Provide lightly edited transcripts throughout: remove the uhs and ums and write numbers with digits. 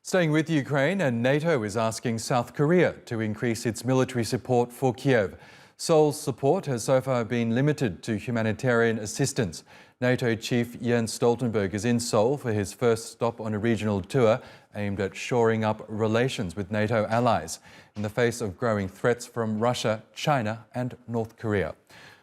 Staying with Ukraine, and NATO is asking South Korea to increase its military support for Kiev. Seoul's support has so far been limited to humanitarian assistance. NATO Chief Jens Stoltenberg is in Seoul for his first stop on a regional tour aimed at shoring up relations with NATO allies in the face of growing threats from Russia, China and North Korea.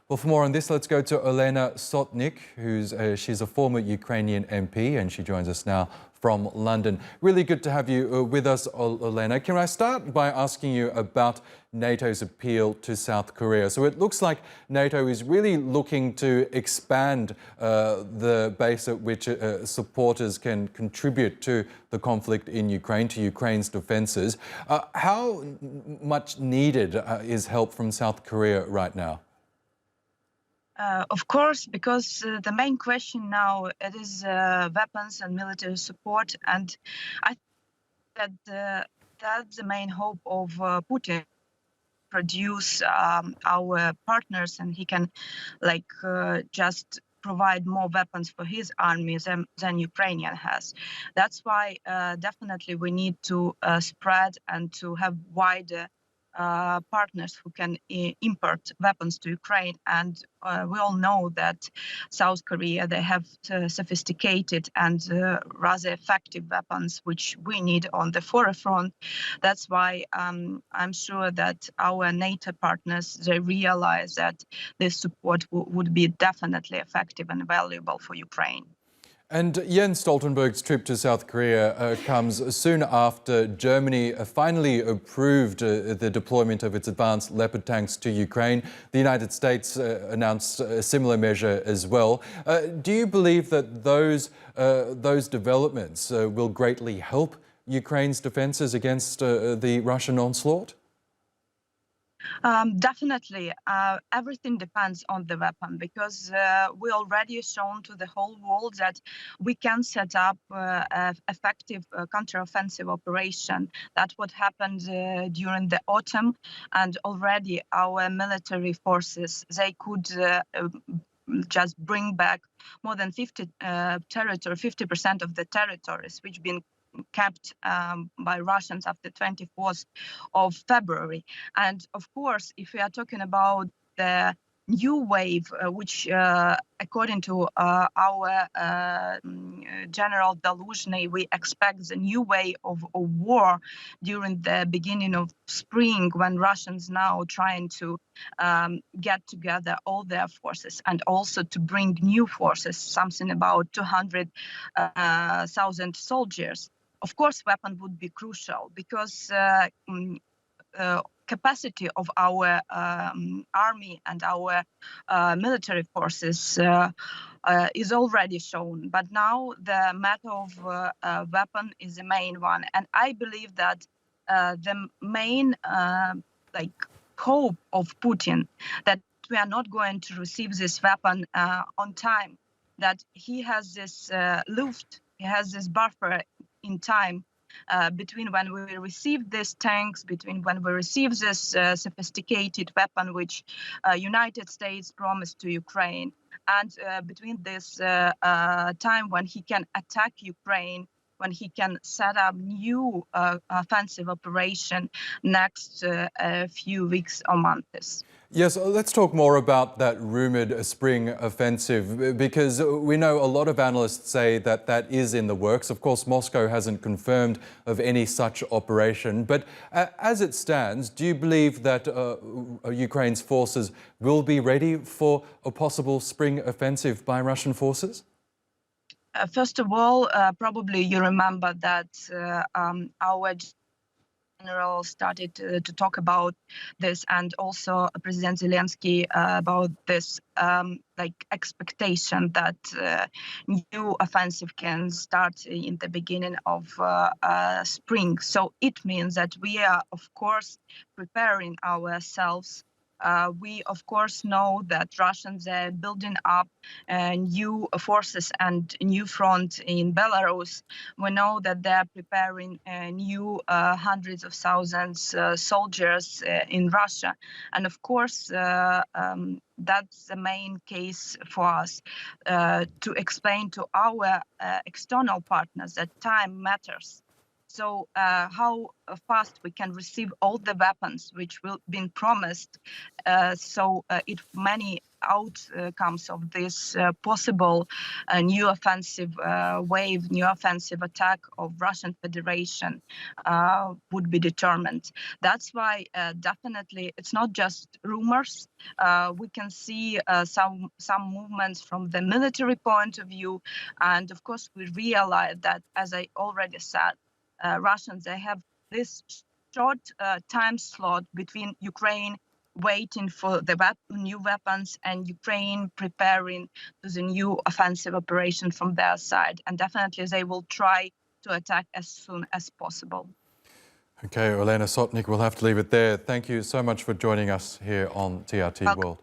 Well, for more on this, let's go to Olena Sotnyk, she's a former Ukrainian MP, and she joins us now from London. Really good to have you with us, Olena. Can I start by asking you about NATO's appeal to South Korea? So it looks like NATO is really looking to expand the base at which supporters can contribute to the conflict in Ukraine, to Ukraine's defences. How much needed is help from South Korea right now? Of course, because the main question now it is weapons and military support, and I think that that's the main hope of Putin. Produce our partners, and he can just provide more weapons for his army than Ukrainian has. That's why definitely we need to spread and to have wider partners who can import weapons to Ukraine. And we all know that South Korea, they have sophisticated and rather effective weapons, which we need on the forefront. That's why I'm sure that our NATO partners, they realize that this support would be definitely effective and valuable for Ukraine. And Jens Stoltenberg's trip to South Korea comes soon after Germany finally approved the deployment of its advanced Leopard tanks to Ukraine. The United States announced a similar measure as well. Do you believe that those developments will greatly help Ukraine's defences against the Russian onslaught? Definitely. Everything depends on the weapon, because we already shown to the whole world that we can set up effective counteroffensive operation. That's what happened during the autumn, and already our military forces, they could just bring back more than 50% of the territories which been kept by Russians after 24th of February. And of course, if we are talking about the new wave, which according to our General Zaluzhny, we expect the new wave of war during the beginning of spring, when Russians now trying to get together all their forces and also to bring new forces, something about 200,000 soldiers. Of course, weapon would be crucial, because capacity of our army and our military forces is already shown. But now the matter of weapon is the main one. And I believe that the main hope of Putin, that we are not going to receive this weapon on time, that he has this luft, he has this buffer in time between when we receive these tanks, between when we receive this sophisticated weapon which United States promised to Ukraine, and between this time when he can attack Ukraine, when he can set up new offensive operation next few weeks or months. Yes, let's talk more about that rumoured spring offensive, because we know a lot of analysts say that that is in the works. Of course, Moscow hasn't confirmed of any such operation. But as it stands, do you believe that Ukraine's forces will be ready for a possible spring offensive by Russian forces? First of all, probably you remember that our general started to talk about this, and also President Zelensky about this expectation that new offensive can start in the beginning of spring. So it means that we are, of course, preparing ourselves. We, of course, know that Russians are building up new forces and new front in Belarus. We know that they're preparing new hundreds of thousands soldiers in Russia. And of course, that's the main case for us to explain to our external partners that time matters. So how fast we can receive all the weapons which will been promised. If many outcomes of this possible new offensive wave, new offensive attack of Russian Federation would be determined. That's why definitely it's not just rumors. We can see some movements from the military point of view, and of course we realize that, as I already said, Russians, they have this short time slot between Ukraine waiting for the new weapons and Ukraine preparing to the new offensive operation from their side. And definitely they will try to attack as soon as possible. Okay, Olena Sotnyk, we'll have to leave it there. Thank you so much for joining us here on TRT World.